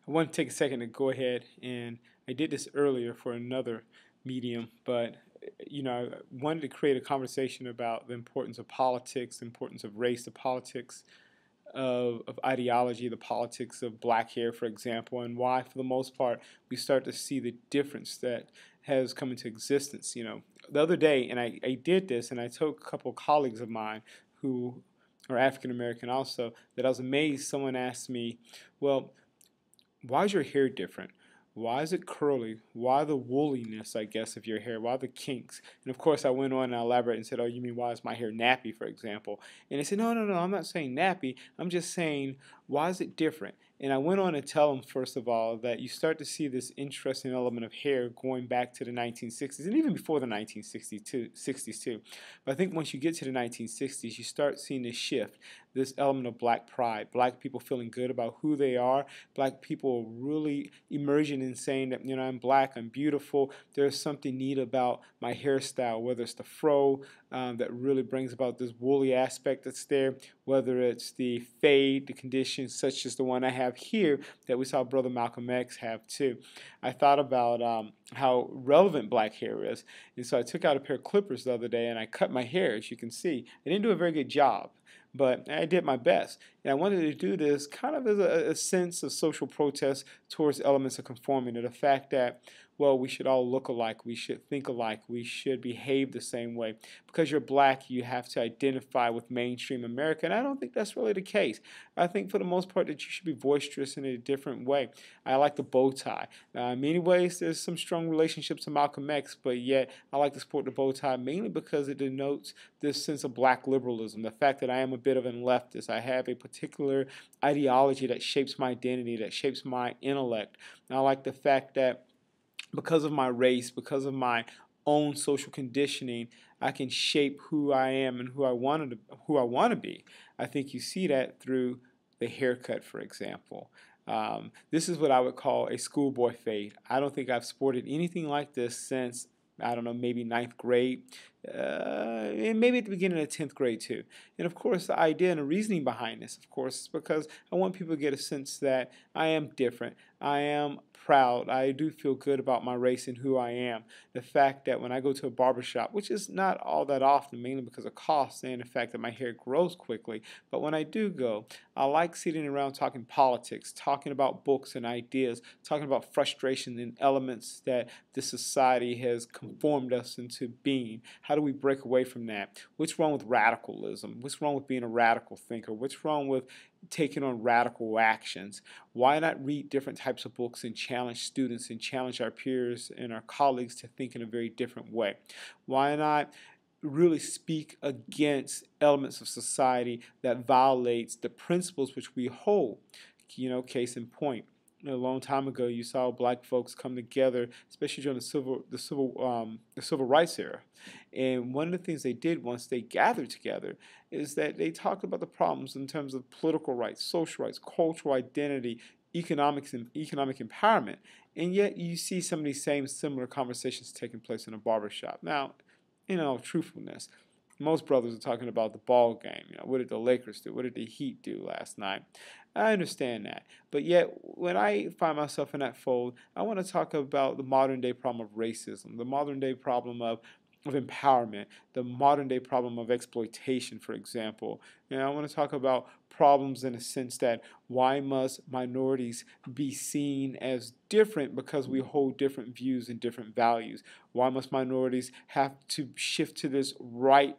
I want to take a second to go ahead and I did this earlier for another medium, but I wanted to create a conversation about the importance of politics, the importance of race, the politics of ideology, the politics of black hair, for example, and why, for the most part, we start to see the difference that has come into existence. The other day, and I did this, and I told a couple of colleagues of mine who are African American also, that I was amazed. Someone asked me, well, why is your hair different? Why is it curly? Why the woolliness, I guess, of your hair? Why the kinks? And of course, I went on and I elaborated and said, oh, you mean why is my hair nappy, for example? And they said, no, no, no, I'm not saying nappy. I'm just saying, why is it different? And I went on to tell them, first of all, that you start to see this interesting element of hair going back to the 1960s and even before the 1960s too. But I think once you get to the 1960s, you start seeing this shift, this element of black pride, black people feeling good about who they are, black people really emerging and saying that, I'm black, I'm beautiful, there's something neat about my hairstyle, whether it's the fro that really brings about this woolly aspect that's there, whether it's the fade, the conditions such as the one I have here that we saw Brother Malcolm X have too. I thought about how relevant black hair is, and so I took out a pair of clippers the other day and I cut my hair, as you can see. I didn't do a very good job, but I did my best. And I wanted to do this kind of as a sense of social protest towards elements of conformity, the fact that, well, we should all look alike, we should think alike, we should behave the same way. Because you're black, you have to identify with mainstream America, and I don't think that's really the case. I think for the most part that you should be boisterous in a different way. I like the bow tie. In many ways, there's some strong relationship to Malcolm X, but yet I like to sport the bow tie mainly because it denotes this sense of black liberalism, the fact that I am a bit of a leftist. I have a particular ideology that shapes my identity, that shapes my intellect. And I like the fact that because of my race, because of my own social conditioning, I can shape who I am and who I want to be. I think you see that through the haircut, for example. This is what I would call a schoolboy fade. I don't think I've sported anything like this since, I don't know, maybe ninth grade, and maybe at the beginning of 10th grade too. And of course, the idea and the reasoning behind this, of course, is because I want people to get a sense that I am different. I am proud. I do feel good about my race and who I am. The fact that when I go to a barbershop, which is not all that often, mainly because of cost and the fact that my hair grows quickly, but when I do go, I like sitting around talking politics, talking about books and ideas, talking about frustration and elements that this society has conformed us into being. How do we break away from that? What's wrong with radicalism? What's wrong with being a radical thinker? What's wrong with taking on radical actions? Why not read different types of books and challenge students and challenge our peers and our colleagues to think in a very different way? Why not really speak against elements of society that violates the principles which we hold? Case in point, a long time ago, you saw black folks come together, especially during the civil rights era. And one of the things they did once they gathered together is that they talked about the problems in terms of political rights, social rights, cultural identity, economics, and economic empowerment. And yet, you see some of these same similar conversations taking place in a barbershop. Now, truthfulness, most brothers are talking about the ball game. What did the Lakers do? What did the Heat do last night? I understand that. But yet, when I find myself in that fold, I want to talk about the modern day problem of racism, the modern day problem of empowerment, the modern day problem of exploitation, for example. I want to talk about problems in a sense that why must minorities be seen as different because we hold different views and different values? Why must minorities have to shift to this right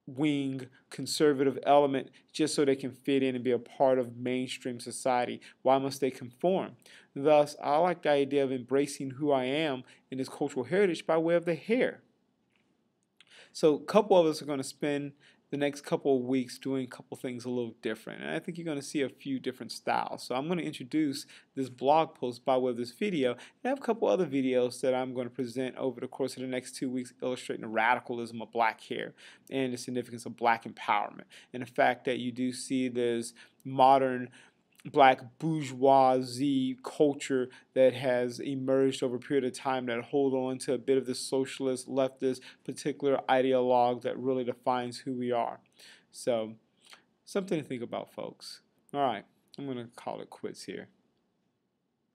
wing conservative element just so they can fit in and be a part of mainstream society? Why must they conform? Thus, I like the idea of embracing who I am in this cultural heritage by way of the hair. So a couple of us are going to spend the next couple of weeks doing a couple things a little different. And I think you're going to see a few different styles. So I'm going to introduce this blog post by way of this video. And I have a couple other videos that I'm going to present over the course of the next 2 weeks illustrating the radicalism of black hair and the significance of black empowerment. And the fact that you do see this modern black bourgeoisie culture that has emerged over a period of time that hold on to a bit of the socialist, leftist, particular ideologue that really defines who we are. So, something to think about, folks. All right, I'm going to call it quits here.